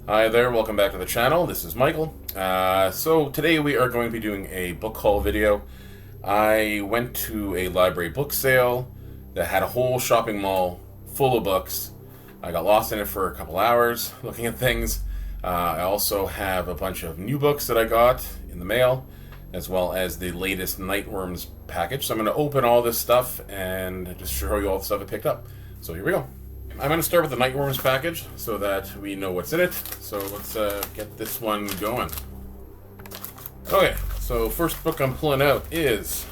Hi there, welcome back to the channel. This is Michael. So today we are going to be doing a book haul video. I went to a library book sale that had a whole shopping mall full of books. I got lost in it for a couple hours looking at things. I also have a bunch of new books that I got in the mail, as well as the latest Nightworms package. So I'm going to open all this stuff and just show you all the stuff I picked up. So here we go. I'm going to start with the Nightworms package so that we know what's in it. So let's get this one going. Okay, so first book I'm pulling out is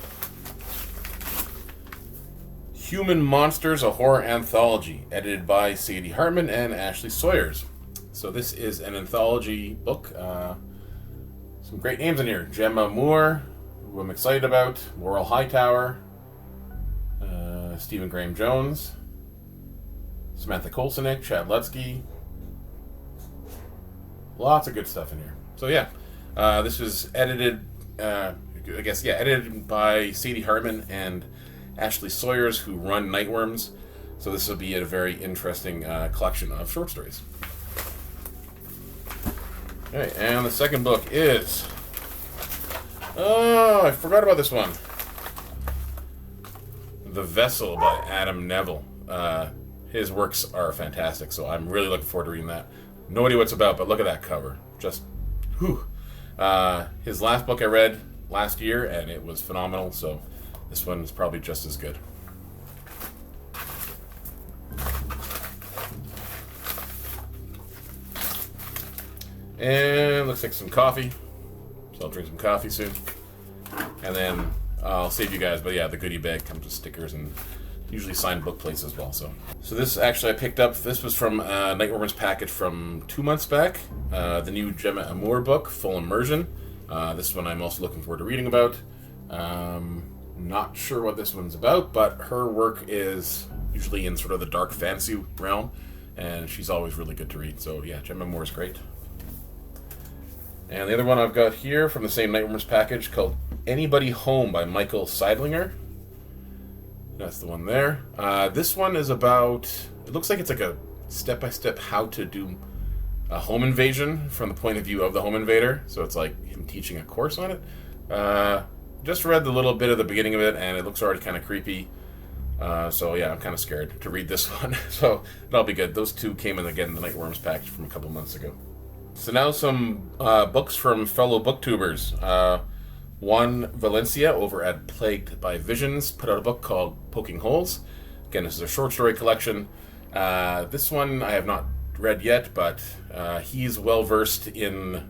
Human Monsters, a Horror Anthology, edited by Sadie Hartman and Ashley Sawyers. So this is an anthology book. Some great names in here. Gemma Moore, who I'm excited about. Laurel Hightower. Stephen Graham Jones. Samantha Kolsonick, Chad Lutsky. Lots of good stuff in here. So yeah, this was edited, edited by Sadie Hartman and Ashley Sawyers, who run Nightworms. So this will be a very interesting collection of short stories. Okay, and the second book is... Oh, I forgot about this one. The Vessel by Adam Neville. His works are fantastic, so I'm really looking forward to reading that. No idea what it's about, but look at that cover. Just, whew. His last book I read last year, and it was phenomenal, so this one is probably just as good. And looks like some coffee. So I'll drink some coffee soon. And then I'll save you guys, but yeah, the goodie bag comes with stickers and usually signed book plates as well. So this actually I picked up. This was from Nightworms package from 2 months back. The new Gemma Moore book, Full Immersion. This one I'm also looking forward to reading about. Not sure what this one's about, but her work is usually in sort of the dark fantasy realm, and she's always really good to read. So yeah, Gemma Moore is great. And the other one I've got here from the same Nightworms package called Anybody Home by Michael Seidlinger. That's the one there. This one is about... It looks like it's like a step-by-step how to do a home invasion from the point of view of the home invader. So it's like him teaching a course on it. Just read the little bit of the beginning of it, and it looks already kind of creepy. So yeah, I'm kind of scared to read this one. So that'll be good. Those two came in again in the Nightworms package from a couple months ago. So now some books from fellow booktubers. Juan Valencia over at Plagued by Visions put out a book called Poking Holes. Again, this is a short story collection. This one I have not read yet, but he's well versed in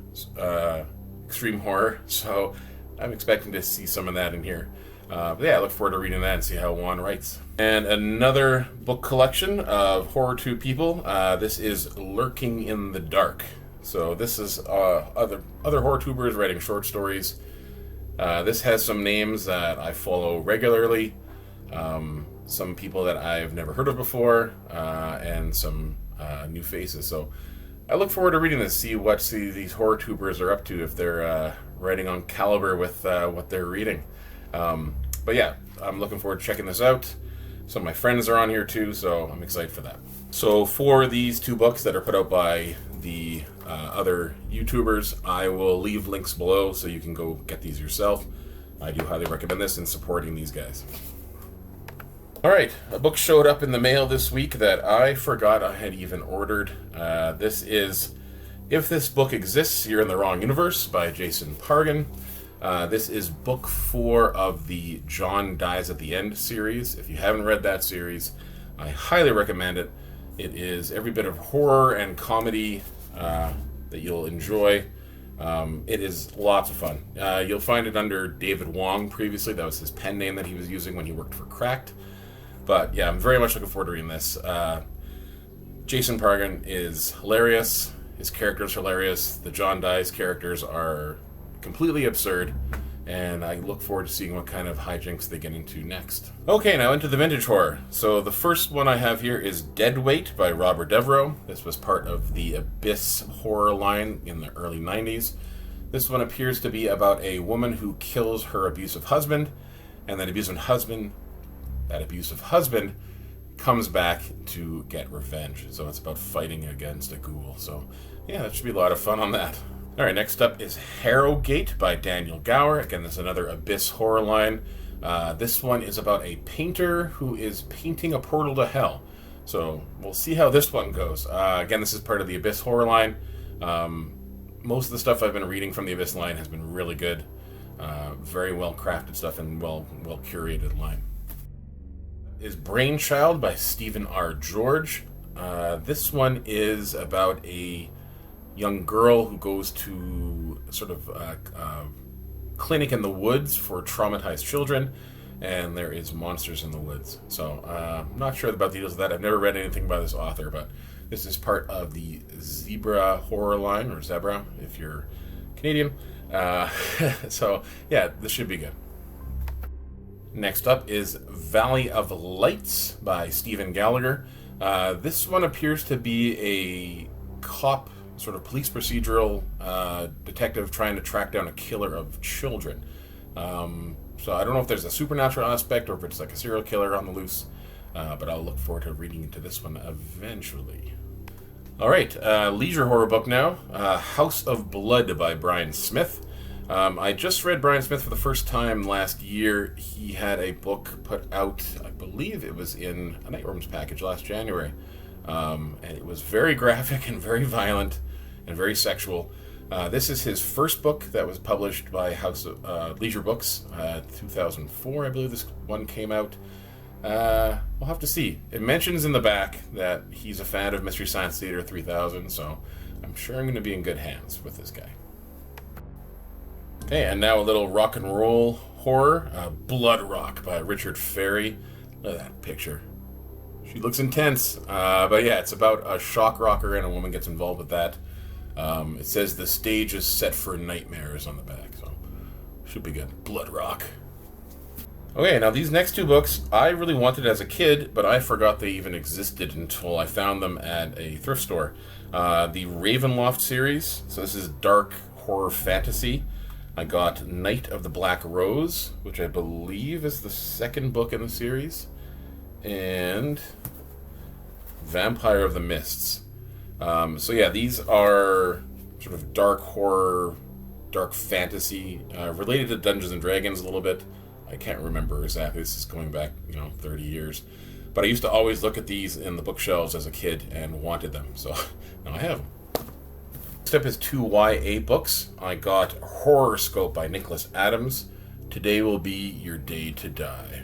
extreme horror, so I'm expecting to see some of that in here. But yeah, I look forward to reading that and see how Juan writes. And another book collection of Horror 2 people. This is Lurking in the Dark. So this is other horror tubers writing short stories. This has some names that I follow regularly, some people that I've never heard of before, and some new faces. So I look forward to reading this, see what these horror tubers are up to, if they're writing on caliber with what they're reading. But yeah, I'm looking forward to checking this out. Some of my friends are on here too, so I'm excited for that. So for these two books that are put out by the other YouTubers, I will leave links below so you can go get these yourself. I do highly recommend this in supporting these guys. Alright, a book showed up in the mail this week that I forgot I had even ordered. This is If This Book Exists, You're in the Wrong Universe by Jason Pargin. This is book 4 of the John Dies at the End series. If you haven't read that series, I highly recommend it. It is every bit of horror and comedy that you'll enjoy. It is lots of fun. You'll find it under David Wong previously. That was his pen name that he was using when he worked for Cracked. But yeah, I'm very much looking forward to reading this. Jason Pargin is hilarious. His character is hilarious. The John Dies characters are completely absurd. And I look forward to seeing what kind of hijinks they get into next. Okay, now into the vintage horror. So the first one I have here is Deadweight by Robert Devereaux. This was part of the Abyss horror line in the early 90s. This one appears to be about a woman who kills her abusive husband, and that abusive husband comes back to get revenge. So it's about fighting against a ghoul. So yeah, that should be a lot of fun on that. All right, next up is Harrowgate by Daniel Gower. Again, this is another Abyss horror line. This one is about a painter who is painting a portal to hell. So we'll see how this one goes. Again, this is part of the Abyss horror line. Most of the stuff I've been reading from the Abyss line has been really good. Very well crafted stuff and well curated line. Is Brainchild by Stephen R. George. This one is about a young girl who goes to sort of a clinic in the woods for traumatized children, and there is monsters in the woods. So I'm not sure about the details of that. I've never read anything by this author, but this is part of the Zebra horror line, or Zebra if you're Canadian. So yeah, this should be good. Next up is Valley of Lights by Stephen Gallagher. This one appears to be a cop, sort of police procedural detective trying to track down a killer of children. So I don't know if there's a supernatural aspect or if it's like a serial killer on the loose, but I'll look forward to reading into this one eventually. All right, leisure horror book now. House of Blood by Brian Smith. I just read Brian Smith for the first time last year. He had a book put out, I believe it was in a Nightrooms package last January. And it was very graphic and very violent and very sexual. This is his first book that was published by House of Leisure Books, 2004, I believe this one came out. We'll have to see. It mentions in the back that he's a fan of Mystery Science Theater 3000, so I'm sure I'm going to be in good hands with this guy. Okay, and now a little rock and roll horror, Blood Rock by Richard Ferry. Look at that picture. She looks intense, but yeah, it's about a shock rocker and a woman gets involved with that. It says the stage is set for nightmares on the back, so should be good. Blood Rock. Okay, now these next two books I really wanted as a kid, but I forgot they even existed until I found them at a thrift store. The Ravenloft series, so this is dark horror fantasy. I got Night of the Black Rose, which I believe is the second book in the series, and Vampire of the Mists. So yeah, these are sort of dark horror, dark fantasy, related to Dungeons and Dragons a little bit. I can't remember exactly. This is going back, 30 years. But I used to always look at these in the bookshelves as a kid and wanted them. So now I have them. Next up is two YA books. I got Horoscope by Nicholas Adams. Today Will Be Your Day to Die.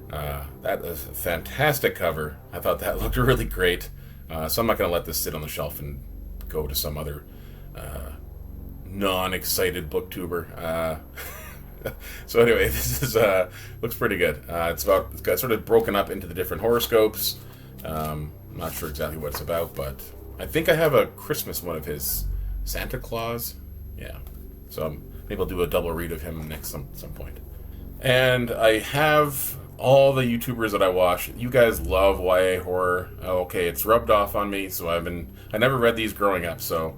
That is a fantastic cover. I thought that looked really great. So I'm not going to let this sit on the shelf and go to some other non-excited booktuber. So anyway, this is looks pretty good. It's got sort of broken up into the different horoscopes. I'm not sure exactly what it's about, but I think I have a Christmas one of his, Santa Claus. Yeah, so maybe I'll do a double read of him next some point. And I have all the YouTubers that I watch. You guys love YA horror. Okay, it's rubbed off on me, so I never read these growing up, so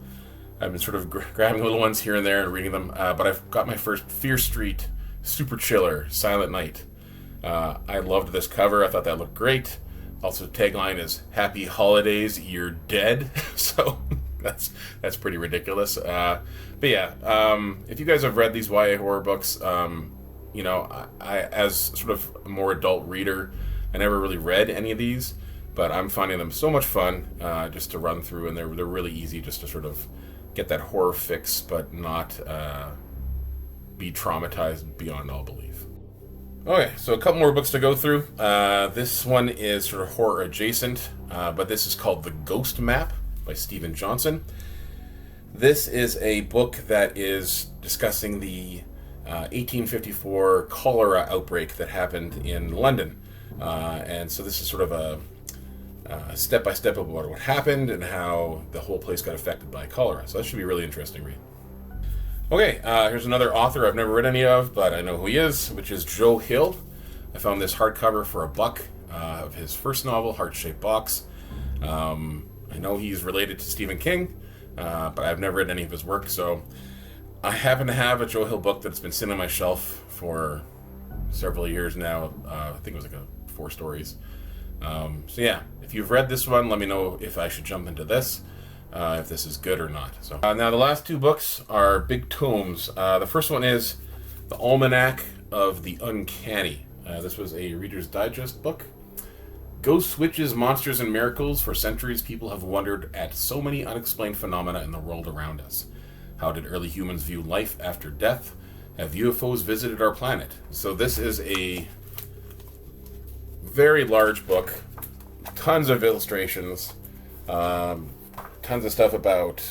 I've been sort of grabbing little ones here and there and reading them, but I've got my first Fear Street Super Chiller Silent Night. I loved this cover. I thought that looked great. Also, the tagline is "Happy Holidays, You're Dead." So that's pretty ridiculous. But yeah, if you guys have read these YA horror books, I as sort of a more adult reader, I never really read any of these, but I'm finding them so much fun just to run through, and they're really easy just to sort of get that horror fix, but not be traumatized beyond all belief. Okay, so a couple more books to go through. This one is sort of horror adjacent, but this is called The Ghost Map by Stephen Johnson. This is a book that is discussing the 1854 cholera outbreak that happened in London. And so this is sort of a step-by-step of what happened and how the whole place got affected by cholera. So that should be a really interesting read. Okay, here's another author I've never read any of, but I know who he is, which is Joe Hill. I found this hardcover for $1 of his first novel, Heart-Shaped Box. I know he's related to Stephen King, but I've never read any of his work, so I happen to have a Joe Hill book that's been sitting on my shelf for several years now. I think it was like 4 stories. So yeah, if you've read this one, let me know if I should jump into this. if this is good or not. So now the last two books are big tomes. The first one is The Almanac of the Uncanny. This was a Reader's Digest book. Ghosts, witches, monsters, and miracles. For centuries, people have wondered at so many unexplained phenomena in the world around us. How did early humans view life after death? Have UFOs visited our planet? So this is a very large book. Tons of illustrations. Tons of stuff about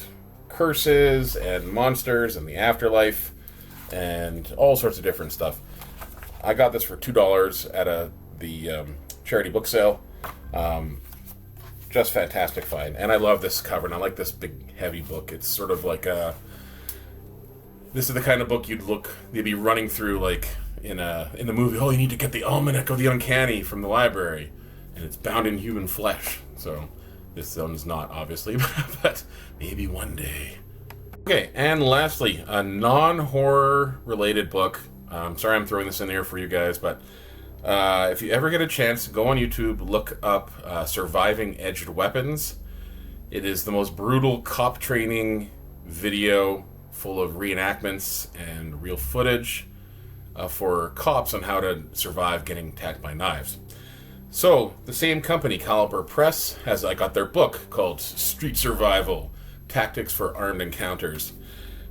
curses and monsters and the afterlife and all sorts of different stuff. I got this for $2 at the charity book sale. Just fantastic find. And I love this cover, and I like this big, heavy book. It's sort of like this is the kind of book you'd be running through like in the movie. Oh, you need to get the Almanac of the Uncanny from the library. And it's bound in human flesh. So this one's not, obviously, but maybe one day. Okay, and lastly, a non-horror related book. Sorry I'm throwing this in there for you guys, but if you ever get a chance, go on YouTube, look up Surviving Edged Weapons. It is the most brutal cop training video full of reenactments and real footage for cops on how to survive getting attacked by knives. So, the same company, Caliber Press, has got their book called Street Survival, Tactics for Armed Encounters.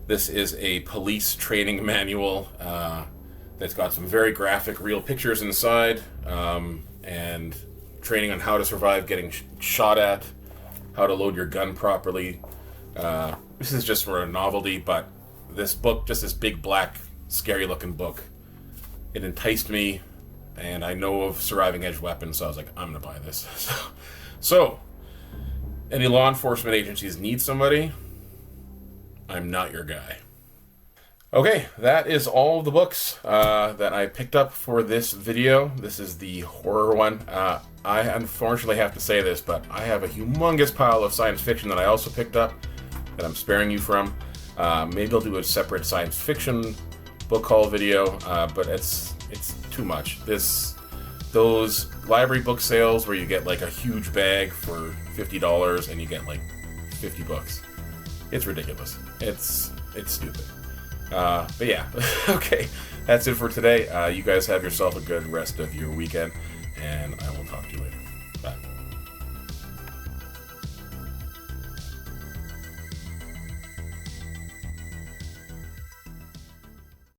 This is a police training manual that's got some very graphic, real pictures inside, and training on how to survive getting shot at, how to load your gun properly. This is just for a novelty, but this book, just this big, black, scary-looking book, it enticed me, and I know of Surviving Edged Weapons, so I was like, I'm going to buy this. So, any law enforcement agencies need somebody, I'm not your guy. Okay, that is all of the books that I picked up for this video. This is the horror one. I unfortunately have to say this, but I have a humongous pile of science fiction that I also picked up that I'm sparing you from. Maybe I'll do a separate science fiction book haul video, but it's too much. Those library book sales where you get like a huge bag for $50 and you get like 50 books. It's ridiculous. It's stupid. But yeah, okay, that's it for today. You guys have yourself a good rest of your weekend, and I will talk to you later.